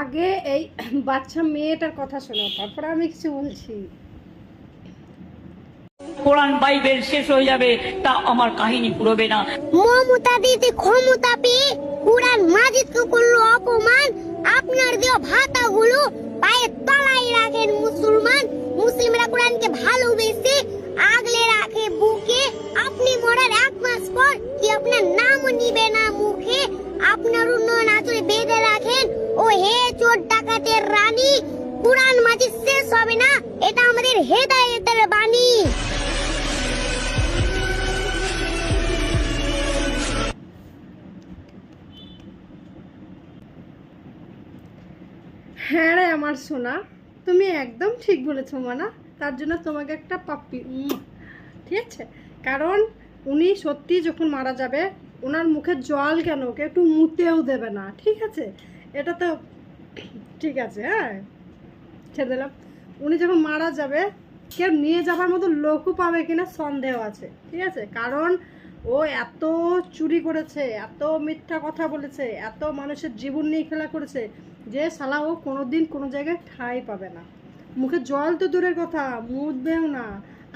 আগে এই বাচ্চা মেয়েটার কথা শোনো, তারপরে আমি কিছু বলছি। কোরআন বাইবেল শেষ হয়ে যাবে, তা আমার কাহিনী পুরোবে না। মমতা দিতে ক্ষমতা পেয়ে কোরআন মাজিদকে করলো অপমান। আপনার দেওয়া ভাতাগুলো পায়ের তলায় রাখেন মুসলমান। মুসলিমরা কোরআনকে ভালোবেসে আগলে রাখে বুকে। আপনি মরার 1 মাস পর কি আপনার নামও নিবে না মুখে। আপনার উন্নয়ন আঁচলে বেঁধে রাখেন ও হে চোর ডাকাতের রানী। কোরআন মাজিদ শেষ হবে না, এটা আমাদের হেদায়েতের বাণী। হ্যাঁ রে আমার সোনা, তুমি একদম ঠিক বলেছো মানা। তার জন্য তোমাকে একটা পাপ্পি, ঠিক আছে? কারণ উনি সত্যি যখন মারা যাবে, ওনার মুখে জল কেন, ওকে একটু মুতেও দেবে না, ঠিক আছে? এটা তো ঠিক আছে, হ্যাঁ ছেড়ে দিলাম। উনি যখন মারা যাবে, কেউ নিয়ে যাবার মতো লোকও পাবে কিনা সন্দেহ আছে, ঠিক আছে? কারণ ও এত চুরি করেছে, এত মিথ্যা কথা বলেছে, এত মানুষের জীবন নিয়ে খেলা করেছে যে শালা ও কোনোদিন কোনো জায়গায় ঠাঁই পাবে না। মুখে জল তো দূরের কথা, মুতবেও না।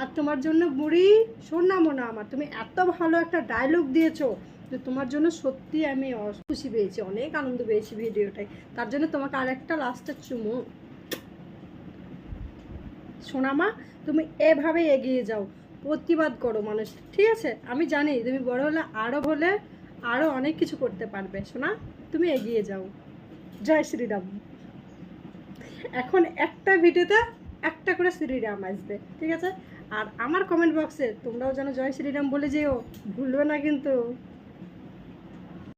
আর তোমার জন্য বুড়ি, শোন না মনে আমার, তুমি এত ভালো একটা ডায়লগ দিয়েছো যে তোমার জন্য সত্যি আমি খুশি পেয়েছি, অনেক আনন্দ পেয়েছি ভিডিওটাই। তার জন্য তোমাকে আর একটা লাস্টের চুমু। সোনামা, তুমি এভাবে এগিয়ে যাও, প্রতিবাদ করো মানুষ, ঠিক আছে? আমি জানি তুমি বড় হলে আরও অনেক কিছু করতে পারবে সোনা। তুমি এগিয়ে যাও। জয় শ্রীরাম। এখন একটা ভিডিওতে একটা করে শ্রীরাম আসবে, ঠিক আছে? আর আমার কমেন্ট বক্সে তোমরাও যেন জয় শ্রীরাম বলে যেও, ভুলবে না কিন্তু।